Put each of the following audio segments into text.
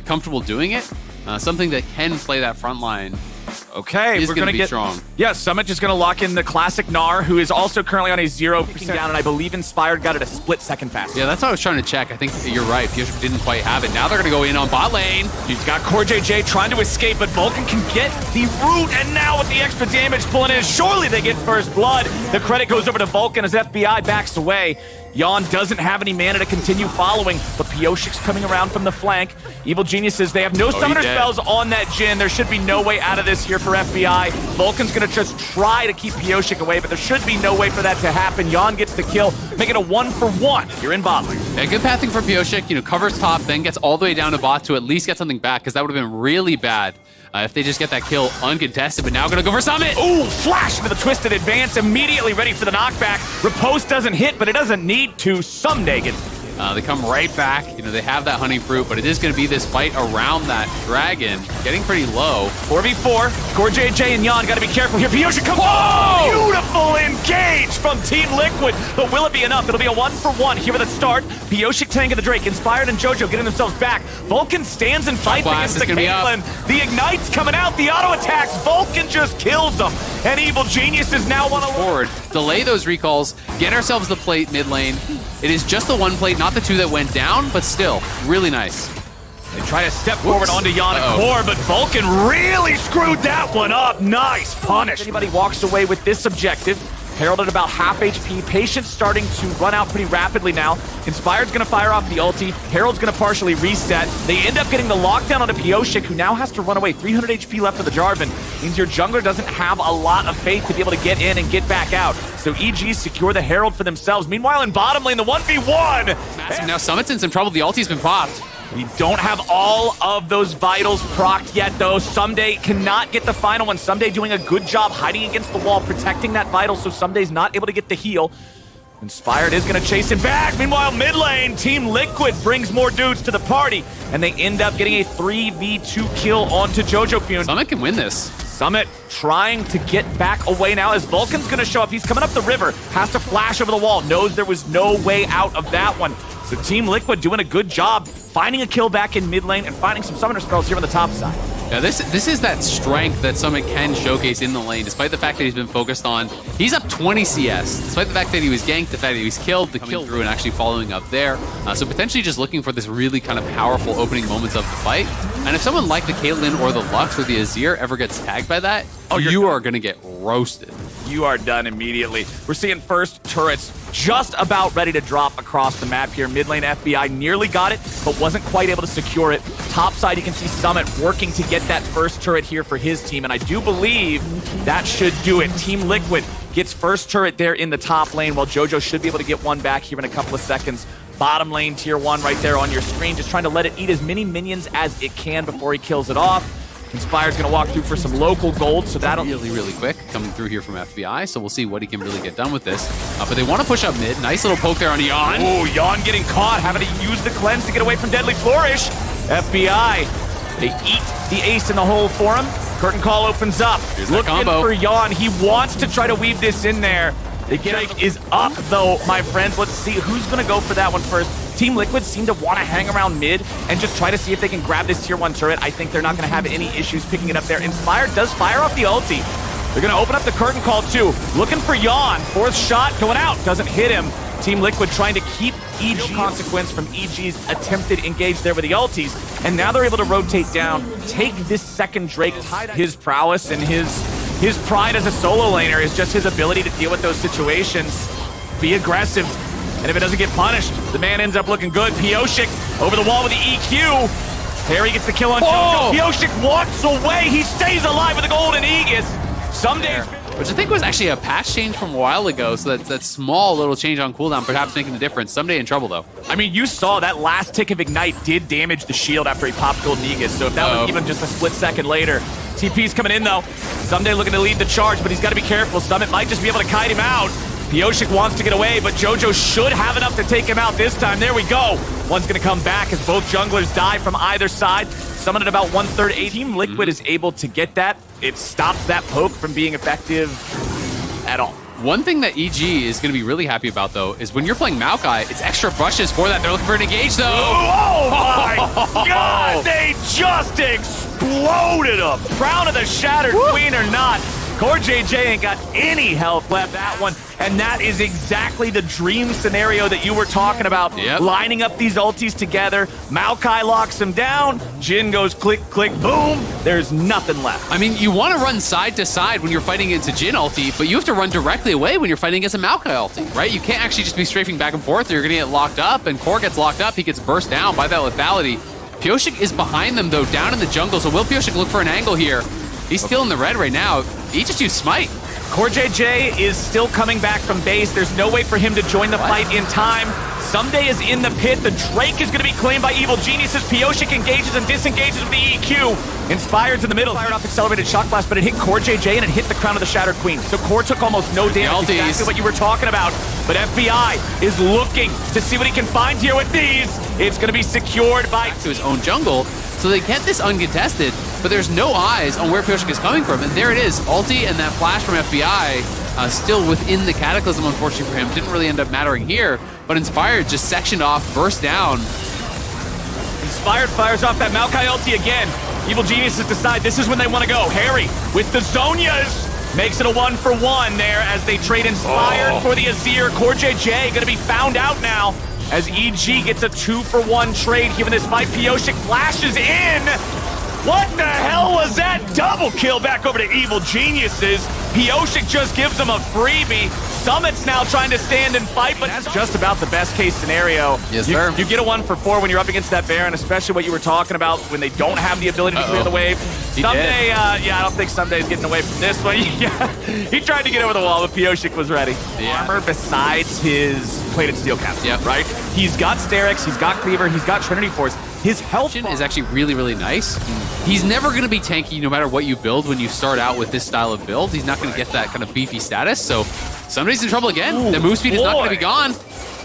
comfortable doing it. Something that can play that front line. Okay, we're gonna be strong. Yeah, Summit just gonna lock in the classic Gnar, who is also currently on a 0% down, and I believe Inspired got it a split second fast. Yeah, that's what I was trying to check. I think you're right. piocheck didn't quite have it. Now they're gonna go in on bot lane. He's got Core JJ trying to escape, but Vulcan can get the root, and now with the extra damage pulling in, surely they get first blood. The credit goes over to Vulcan as FBI backs away. Yon doesn't have any mana to continue following, but piocheck's coming around from the flank. Evil Geniuses, they have no summoner spells on that Jhin. There should be no way out of this here for FBI. Vulcan's gonna just try to keep piocheck away, but there should be no way for that to happen. Yon gets the kill, making a 1-for-1 here in bot lane. Yeah, good pathing for piocheck, covers top, then gets all the way down to bot to at least get something back, because that would have been really bad if they just get that kill uncontested, but now gonna go for Summit. Ooh, flash into the twisted advance, immediately ready for the knockback. Riposte doesn't hit, but it doesn't need to. Someday gets the kill. They come right back. They have that honey fruit, but it is going to be this fight around that dragon, getting pretty low. 4v4. Core JJ and Yon got to be careful here. piocheck comes. Oh, beautiful engage from Team Liquid, but will it be enough? It'll be a 1-for-1 here at the start. piocheck tanking the Drake. Inspired and JoJo getting themselves back. Vulcan stands and fights against the Caitlyn. The Ignite's coming out. The auto attacks. Vulcan just kills them. And Evil Genius is now one forward. Delay those recalls. Get ourselves the plate mid lane. It is just the one plate, not the two that went down, but still, really nice. They try to step forward onto Yon and Core, but Vulcan really screwed that one up. Nice punish. Anybody walks away with this objective. Herald at about half HP. Patience starting to run out pretty rapidly now. Inspired's going to fire off the ulti. Herald's going to partially reset. They end up getting the lockdown onto piocheck, who now has to run away. 300 HP left for the Jarvan. Means your jungler doesn't have a lot of faith to be able to get in and get back out. So EGs secure the Herald for themselves. Meanwhile, in bottom lane, the 1v1. Massive. Now Summit's in some trouble. The ulti's been popped. We don't have all of those vitals procced yet, though. Someday cannot get the final one. Someday doing a good job hiding against the wall, protecting that vital, so Someday's not able to get the heal. Inspired is going to chase him back. Meanwhile, mid lane, Team Liquid brings more dudes to the party, and they end up getting a 3v2 kill onto JoJo Pune. Summit can win this. Summit trying to get back away now as Vulcan's going to show up. He's coming up the river, has to flash over the wall, knows there was no way out of that one. So Team Liquid doing a good job finding a kill back in mid lane and finding some summoner spells here on the top side. Yeah, this is that strength that Summit can showcase in the lane, despite the fact that he's been focused on. He's up 20 CS, despite the fact that he was ganked, the fact that he was killed, the kill through and actually following up there. So potentially just looking for this really kind of powerful opening moments of the fight. And if someone like the Caitlyn or the Lux or the Azir ever gets tagged by that, you are going to get roasted. You are done immediately. We're seeing first turrets just about ready to drop across the map here. Mid lane FBI nearly got it, but wasn't quite able to secure it. Top side, you can see Summit working to get that first turret here for his team, and I do believe that should do it. Team Liquid gets first turret there in the top lane, while JoJo should be able to get one back here in a couple of seconds. Bottom lane, tier 1 right there on your screen, just trying to let it eat as many minions as it can before he kills it off. Inspire's going to walk through for some local gold, so that'll really quick coming through here from FBI, so we'll see what he can really get done with this. But they want to push up mid. Nice little poke there on Yon. Oh, Yon getting caught, having to use the cleanse to get away from Deadly Flourish. FBI, they eat the ace in the hole for him. Curtain call opens up. Looking for Yon. He wants to try to weave this in there. The Drake is up, though, my friends. Let's see who's going to go for that one first. Team Liquid seem to want to hang around mid and just try to see if they can grab this tier 1 turret. I think they're not going to have any issues picking it up there. Inspired does fire off the ulti. They're going to open up the curtain call, too. Looking for Yon. Fourth shot going out. Doesn't hit him. Team Liquid trying to keep EG consequence from EG's attempted engage there with the ultis. And now they're able to rotate down, take this second Drake. His prowess and his pride as a solo laner is just his ability to deal with those situations. Be aggressive. And if it doesn't get punished, the man ends up looking good. piocheck over the wall with the EQ. Harry gets the kill on JoJo. piocheck walks away. He stays alive with the golden Aegis. Someday, which I think was actually a patch change from a while ago, so that small little change on cooldown perhaps making the difference. Someday in trouble, though. I mean, you saw that last tick of Ignite did damage the shield after he popped golden Aegis, so if that was even just a split second later. TP's coming in, though. Someday looking to lead the charge, but he's got to be careful. Summit might just be able to kite him out. piocheck wants to get away, but JoJo should have enough to take him out this time. There we go. One's going to come back as both junglers die from either side. Summon at about 1/3 AD. Team Liquid is able to get that. It stops that poke from being effective at all. One thing that EG is going to be really happy about, though, is when you're playing Maokai, it's extra brushes for that. They're looking for an engage, though. Oh my God! They just exploded him. Crown of the Shattered Queen or not, CoreJJ ain't got any health left. That one, and that is exactly the dream scenario that you were talking about. Yep. Lining up these ultis together. Maokai locks him down. Jin goes click, click, boom. There's nothing left. I mean, you want to run side to side when you're fighting against a Jin ulti, but you have to run directly away when you're fighting against a Maokai ulti, right? You can't actually just be strafing back and forth, or you're going to get locked up, and Core gets locked up. He gets burst down by that lethality. Pyosik is behind them, though, down in the jungle, so will Pyosik look for an angle here? He's still in the red right now. He just used Smite. CoreJJ is still coming back from base. There's no way for him to join the fight in time. Someday is in the pit. The Drake is going to be claimed by Evil Geniuses. Pyosik engages and disengages with the EQ. Inspired's in the middle. Fired off accelerated shock blast, but it hit CoreJJ and it hit the crown of the Shattered Queen. So Core took almost no damage. Exactly what you were talking about. But FBI is looking to see what he can find here with these. It's going to be secured by to his own jungle. So they get this uncontested, but there's no eyes on where Pyosik is coming from. And there it is, ulti and that flash from FBI, still within the Cataclysm, unfortunately for him. Didn't really end up mattering here, but Inspired just sectioned off, burst down. Inspired fires off that Maokai ulti again. Evil Geniuses decide this is when they want to go. Harry with the Zonias makes it a 1-for-1 there as they trade Inspired for the Azir. CoreJJ going to be found out now as EG gets a 2-for-1 trade here in this fight. Pyosik flashes in. What the hell was that? Double kill back over to Evil Geniuses. Pyosik just gives them a freebie. Summit's now trying to stand and fight, but that's just about the best case scenario. Yes, sir. You get a 1-for-4 when you're up against that Baron, especially what you were talking about when they don't have the ability to clear the wave. Someday, yeah, I don't think Someday's getting away from this one. He tried to get over the wall, but Pyosik was ready. Armor besides his plated steel caps, right? He's got Sterix, he's got Cleaver, he's got Trinity Force. His health is actually really, really nice. He's never going to be tanky no matter what you build when you start out with this style of build. He's not going to get that kind of beefy status, so somebody's in trouble again. The move speed is not going to be gone.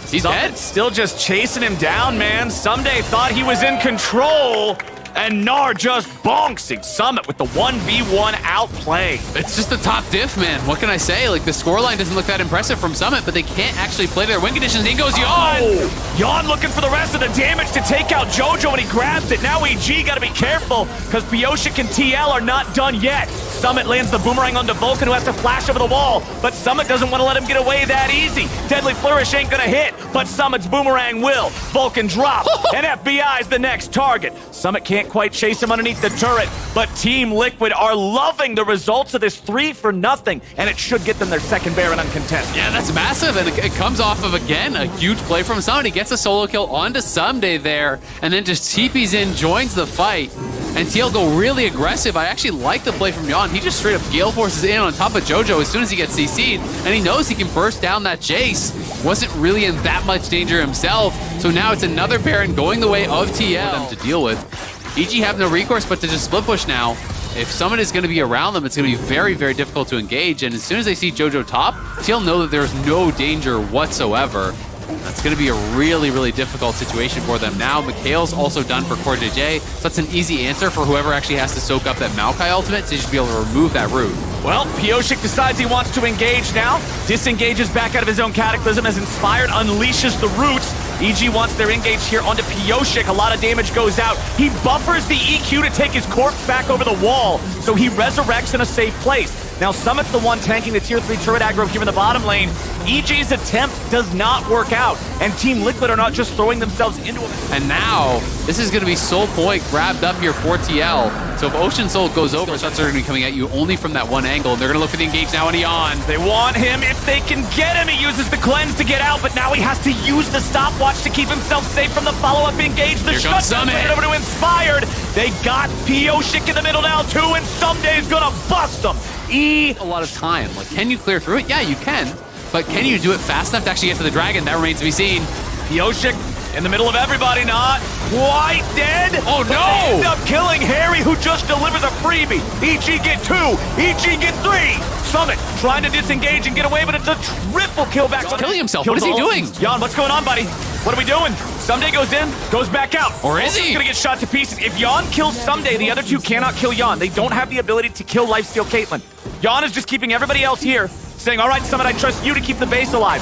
He's dead. Still just chasing him down, man. Someday thought he was in control, and Gnar just bonksing Summit with the 1v1 outplay. It's just the top diff, man. What can I say? Like, the scoreline doesn't look that impressive from Summit, but they can't actually play their win conditions. In goes Yawn! Yawn looking for the rest of the damage to take out JoJo, and he grabs it. Now EG got to be careful, because Pyosik and TL are not done yet. Summit lands the boomerang onto Vulcan, who has to flash over the wall, but Summit doesn't want to let him get away that easy. Deadly Flourish ain't going to hit, but Summit's boomerang will. Vulcan drop, and FBI's the next target. Summit can't quite chase him underneath the turret, but Team Liquid are loving the results of this 3-for-0, and it should get them their second Baron uncontested. Yeah, that's massive, and it comes off of, again, a huge play from Summit. He gets a solo kill onto Someday there, and then just TPs in, joins the fight, and TL go really aggressive. I actually like the play from Yawn. He just straight up Gale Forces in on top of JoJo as soon as he gets CC'd, and he knows he can burst down that Jace. Wasn't really in that much danger himself, so now it's another Baron going the way of TL for them to deal with. EG have no recourse but to just split push now. If someone is going to be around them, it's going to be very, very difficult to engage, and as soon as they see JoJo top, TL know that there's no danger whatsoever. That's going to be a really, really difficult situation for them. Now, Mikhail's also done for CoreJJ, so that's an easy answer for whoever actually has to soak up that Maokai ultimate to just be able to remove that root. Well, Pyosik decides he wants to engage now. Disengages back out of his own Cataclysm as Inspired unleashes the roots. EG wants their engage here onto Pyosik. A lot of damage goes out. He buffers the EQ to take his corpse back over the wall, so he resurrects in a safe place. Now, Summit's the one tanking the tier 3 turret aggro here in the bottom lane. EG's attempt does not work out, and Team Liquid are not just throwing themselves into him. And now, this is going to be Soul Point grabbed up here for TL. So if Ocean Soul goes over, shots are going to be coming at you only from that one angle. They're going to look for the engage now on Yawn. They want him. If they can get him, he uses the cleanse to get out, but now he has to use the stopwatch to keep himself safe from the follow-up engage. The shutdown over to Inspired. They got Pyosik in the middle now, too, and Someday's going to bust them. A lot of time. Like, can you clear through it? Yeah, you can. But can you do it fast enough to actually get to the dragon? That remains to be seen. Pyosik in the middle of everybody, not quite dead. Oh, no! They end up killing Harry, who just delivers a freebie. EG get 2. EG get 3. Summit trying to disengage and get away, but it's a triple kill back. He's killing himself. What is he doing? Yawn, what's going on, buddy? What are we doing? Someday goes in, goes back out. Or is he? He's gonna get shot to pieces. If Yawn kills Someday, the other two cannot kill Yawn. They don't have the ability to kill Lifesteal Caitlyn. Yawn is just keeping everybody else here. saying, all right, Summit, I trust you to keep the base alive.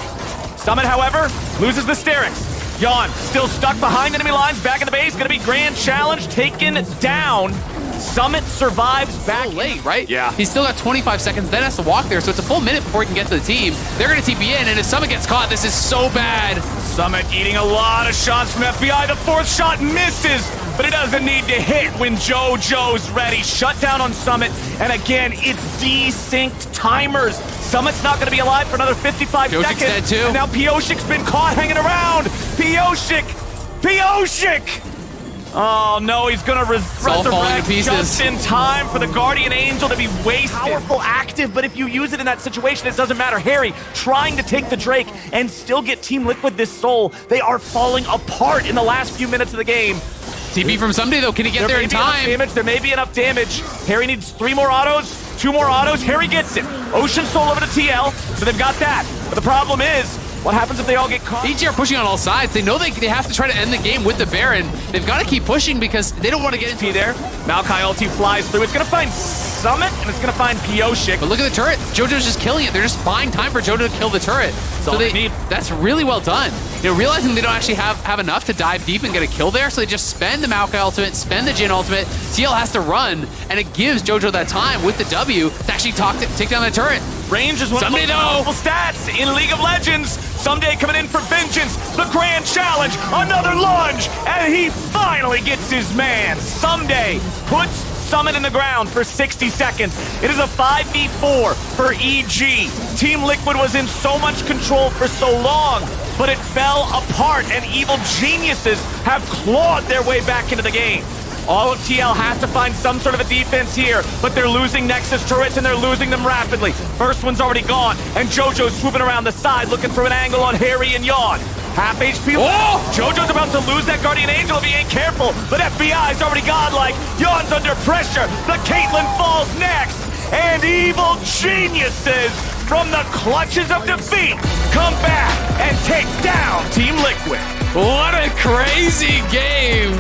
Summit, however, loses the Sterix. Yawn still stuck behind enemy lines, back in the base, gonna be grand challenge taken down. Summit survives back late, right? Yeah. He's still got 25 seconds, then has to walk there, so it's a full minute before he can get to the team. They're gonna TP in, and if Summit gets caught, this is so bad. Summit eating a lot of shots from FBI. The fourth shot misses, but it doesn't need to hit when JoJo's ready. Shut down on Summit, and again, it's desynced timers. Summit's not gonna be alive for another 55 Pioshik's seconds. dead too. And now Pioshik's been caught hanging around. Pioshik! Oh no, he's gonna resurrect just in time for the Guardian Angel to be wasted. Powerful active, but if you use it in that situation, it doesn't matter. Harry trying to take the Drake and still get Team Liquid this soul. They are falling apart in the last few minutes of the game. TP from Someday though, can he get there in time? There may be enough damage. Harry needs 3 more autos, 2 more autos. Harry gets it. Ocean Soul over to TL, so they've got that. But the problem is, what happens if they all get caught? EG are pushing on all sides. They know they have to try to end the game with the Baron. They've got to keep pushing because they don't want to get into there. Maokai ulti flies through. It's going to find Summit, and it's going to find Pioshik. But look at the turret. JoJo's just killing it. They're just buying time for JoJo to kill the turret. So they need. That's really well done. You know, realizing they don't actually have enough to dive deep and get a kill there, so they just spend the Maokai ultimate, spend the Jhin ultimate. TL has to run, and it gives JoJo that time with the W to actually take down the turret. Range is one of the most powerful stats in League of Legends. Someday coming in for vengeance, the grand challenge, another lunge, and he finally gets his man. Someday puts Summit in the ground for 60 seconds. It is a 5v4 for EG. Team Liquid was in so much control for so long, but it fell apart, and Evil Geniuses have clawed their way back into the game. All of TL has to find some sort of a defense here, but they're losing Nexus turrets and they're losing them rapidly. First one's already gone, and JoJo's swooping around the side looking for an angle on Harry and Yawn. Half HP. Oh! JoJo's about to lose that Guardian Angel if he ain't careful, but FBI's already godlike. Yawn's under pressure. The Caitlyn falls next, and Evil Geniuses from the clutches of defeat come back and take down Team Liquid. What a crazy game!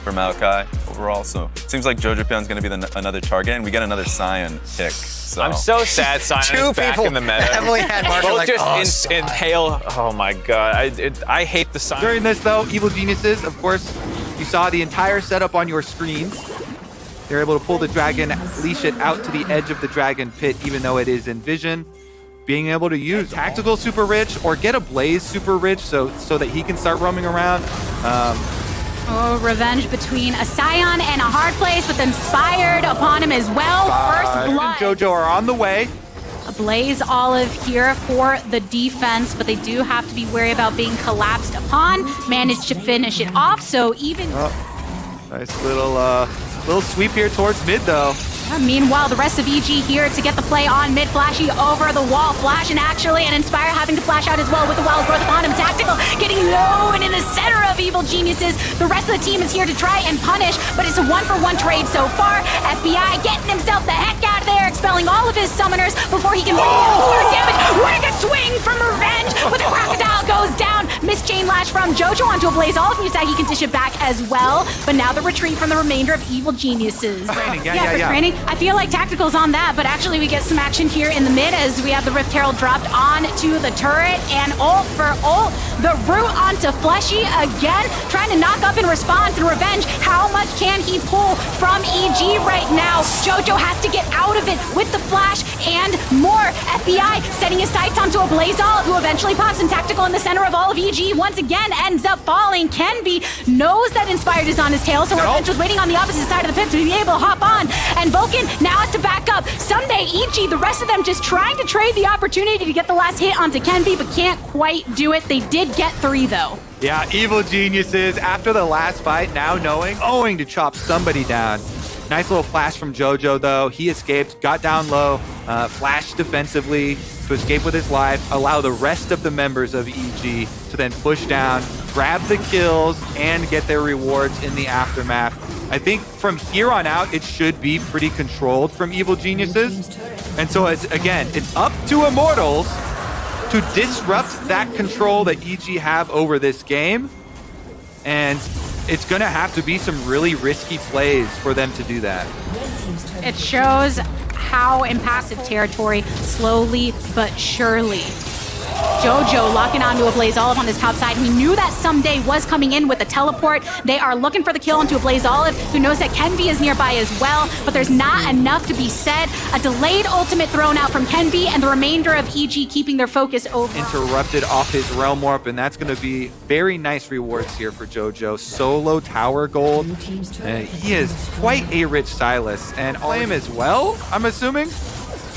For Maokai overall, so it seems like JoJo's going to be another target, and we get another Sion pick. So. I'm so sad Sion is back in the meta. Heavily had Marco Both like, just inhale. Oh my god, I hate the Sion. During this though, Evil Geniuses, of course, you saw the entire setup on your screens. They're able to pull the dragon, leash it out to the edge of the dragon pit, even though it is in vision. Being able to use tactical super rich or get a blaze super rich so that he can start roaming around. Oh, revenge between a Sion and a hard place with Inspired upon him as well. First blood. JoJo are on the way. A Blaze Olive here for the defense, but they do have to be wary about being collapsed upon. Managed to finish it off, so even... Oh, nice little sweep here towards mid, though. Meanwhile, the rest of EG here to get the play on mid. Flashy over the wall. Flash and actually, and Inspire having to flash out as well with the wild growth upon him. Tactical getting low and in the center of Evil Geniuses. The rest of the team is here to try and punish, but it's a 1-for-1 trade so far. FBI getting himself the heck out of there, expelling all of his summoners before he can more damage. What a good swing from Revenge, but the Crocodile goes down. Missed chain lash from JoJo onto a Blaze Olive. You said he can dish it back as well, but now the retreat from the remainder of Evil Geniuses. Yeah. Training. I feel like Tactical's on that, but actually we get some action here in the mid as we have the Rift Herald dropped onto the turret, and ult for ult. The root onto Fleshy again, trying to knock up in response and Revenge. How much can he pull from EG right now? JoJo has to get out of it with the flash and more. FBI setting his sights onto a Blaze Olive who eventually pops, and Tactical in the center of all of EG once again ends up falling. Kenby knows that Inspired is on his tail, so Revenge was waiting on the opposite side of the pit to be able to hop on, and Vulcan now has to back up. Someday EG, the rest of them just trying to trade the opportunity to get the last hit onto Kenby, but can't quite do it. They did get 3 though. Yeah, Evil Geniuses, after the last fight, now going to chop somebody down. Nice little flash from JoJo, though. He escaped, got down low, flashed defensively to escape with his life, allow the rest of the members of EG to then push down, grab the kills, and get their rewards in the aftermath. I think from here on out, it should be pretty controlled from Evil Geniuses. And so, it's up to Immortals to disrupt that control that EG have over this game. And it's going to have to be some really risky plays for them to do that. It shows how impassive territory, slowly but surely. JoJo locking onto a Blaze Olive on his top side. We knew that someday was coming in with a teleport. They are looking for the kill into a Blaze Olive, who knows that Kenvi is nearby as well, but there's not enough to be said. A delayed ultimate thrown out from Kenvi, and the remainder of EG keeping their focus over. Interrupted off his Realm Warp, and that's going to be very nice rewards here for JoJo. Solo tower gold. He is quite a rich Silas, and Flame as well, I'm assuming.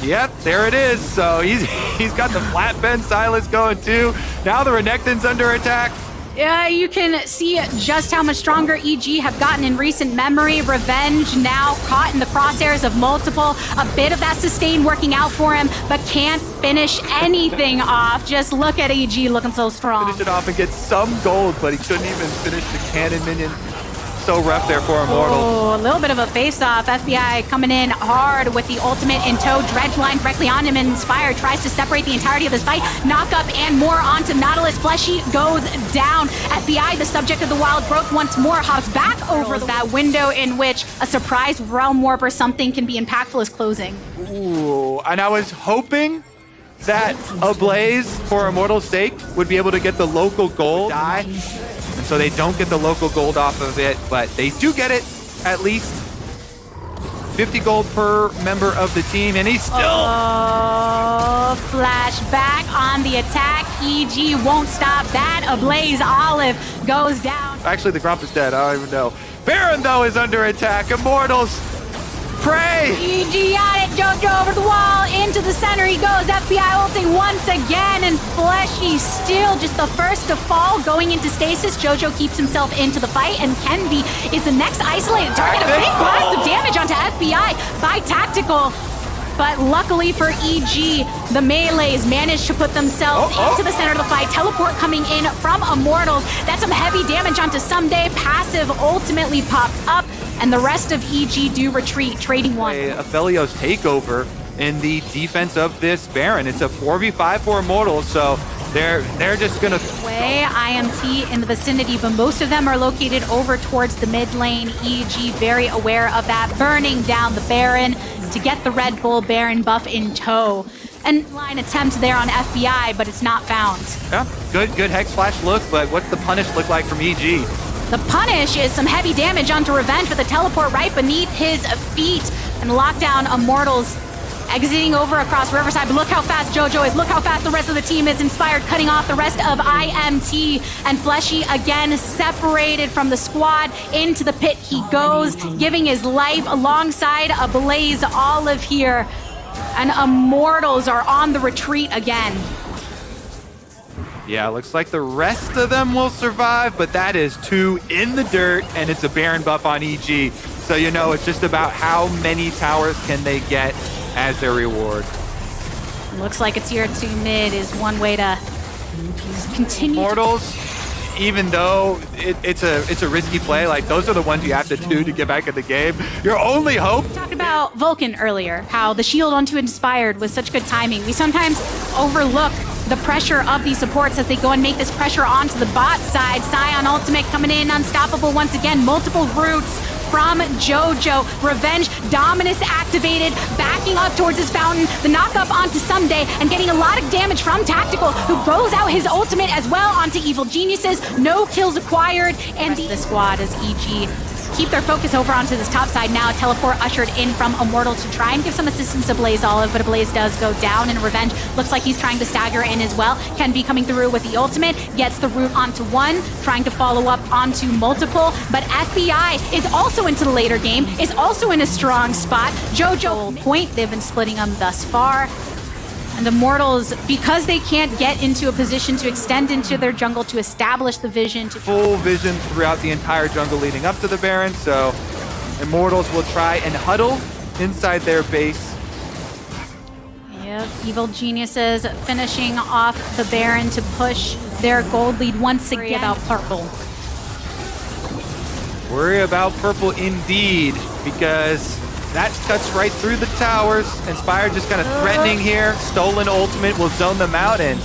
Yep, there it is. So he's got the flat bend Silas going too. Now the Renekton's under attack. Yeah, you can see just how much stronger EG have gotten in recent memory. Revenge now caught in the crosshairs of multiple. A bit of that sustain working out for him, but can't finish anything off. Just look at EG looking so strong. Finish it off and get some gold, but he couldn't even finish the cannon minion. So rough there for Immortal. Oh, a little bit of a face-off. FBI coming in hard with the ultimate in tow. Dredge line directly on him, and Inspire tries to separate the entirety of this fight. Knock up and more onto Nautilus. Fleshy goes down. FBI, the subject of the wild growth, once more hops back over that window in which a surprise Realm Warp or something can be impactful is closing. Ooh, and I was hoping that a Blaze, for Immortal's sake, would be able to get the local gold. And so they don't get the local gold off of it, but they do get it at least 50 gold per member of the team, and he's still... Oh, flashback on the attack. EG won't stop that. A Blaze Olive goes down. Actually, the Grump is dead. I don't even know. Baron, though, is under attack. Immortals, pray! EG on it. JoJo over the wall. Into the center he goes. FBI ulting once again. And Fleshy still just the first to fall. Going into stasis. JoJo keeps himself into the fight. And Kenvi is the next isolated target. A big blast of damage onto FBI by Tactical. But luckily for EG, the Melees managed to put themselves into the center of the fight. Teleport coming in from Immortals. That's some heavy damage onto Someday. Passive ultimately pops up, and the rest of EG do retreat, trading one. Aphelios takeover in the defense of this Baron. It's a 4v5 for Immortals, so they're just gonna... IMT in the vicinity, but most of them are located over towards the mid lane. EG very aware of that, burning down the Baron to get the Red Bull Baron buff in tow. And line attempt there on FBI, but it's not found. Yeah, good Hex Flash look, but what's the punish look like from EG? The punish is some heavy damage onto Revenge with a teleport right beneath his feet, and lockdown Immortals exiting over across Riverside. But look how fast JoJo is. Look how fast the rest of the team is. Inspired cutting off the rest of IMT. And Fleshy again separated from the squad. Into the pit he goes, giving his life alongside a Blaze Olive here. And Immortals are on the retreat again. Yeah, looks like the rest of them will survive, but that is 2 in the dirt, and it's a Baron buff on EG. So you know it's just about how many towers can they get as their reward. Looks like a tier 2 mid is one way to continue. Immortals, even though it's a risky play, like those are the ones you have to do to get back in the game. Your only hope. We talked about Vulcan earlier, how the shield onto Inspired was such good timing. We sometimes overlook the pressure of these supports as they go and make this pressure onto the bot side. Scion ultimate coming in unstoppable once again. Multiple routes from JoJo. Revenge, Dominus activated, backing up towards his fountain. The knock up onto Someday and getting a lot of damage from Tactical, who goes out his ultimate as well onto Evil Geniuses. No kills acquired, and the squad as EG keep their focus over onto this top side now. Teleport ushered in from Immortal to try and give some assistance to Blaze Olive, but a Blaze does go down, and Revenge looks like he's trying to stagger in as well. Can be coming through with the ultimate, gets the root onto one, trying to follow up onto multiple, but FBI is also into the later game, is also in a strong spot. JoJo point, they've been splitting them thus far. And Immortals, because they can't get into a position to extend into their jungle to establish the vision. Full vision throughout the entire jungle leading up to the Baron, so Immortals will try and huddle inside their base. Yep, Evil Geniuses finishing off the Baron to push their gold lead once again. Worry about purple. Worry about purple indeed, because that cuts right through the towers. Inspired just kind of threatening here. Stolen ultimate will zone them out, and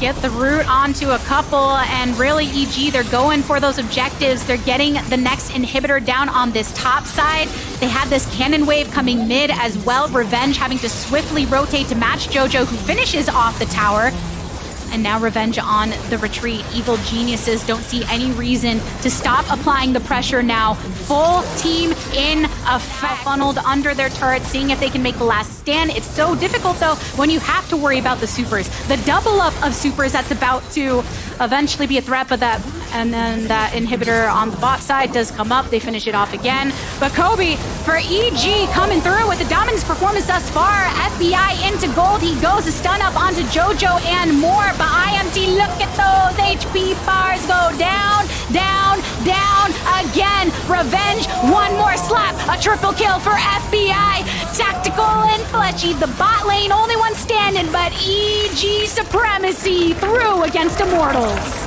get the root onto a couple, and really EG, they're going for those objectives. They're getting the next inhibitor down on this top side. They had this cannon wave coming mid as well. Revenge having to swiftly rotate to match JoJo, who finishes off the tower. And now Revenge on the retreat. Evil geniuses don't see any reason to stop applying the pressure now. Full team in effect, funneled under their turret, seeing if they can make the last stand. It's so difficult, though, when you have to worry about the supers. The double up of supers that's about to eventually be a threat, but and then that inhibitor on the bot side does come up. They finish it off again. But Kobe, for EG, coming through with the dominance performance thus far. FBI into gold. He goes a stun up onto JoJo and more. But IMT, look at those HP bars go down, down, down again. Revenge, one more slap. A triple kill for FBI. Tactical and Fleshy. The bot lane, only one standing, but EG supremacy through against Immortals.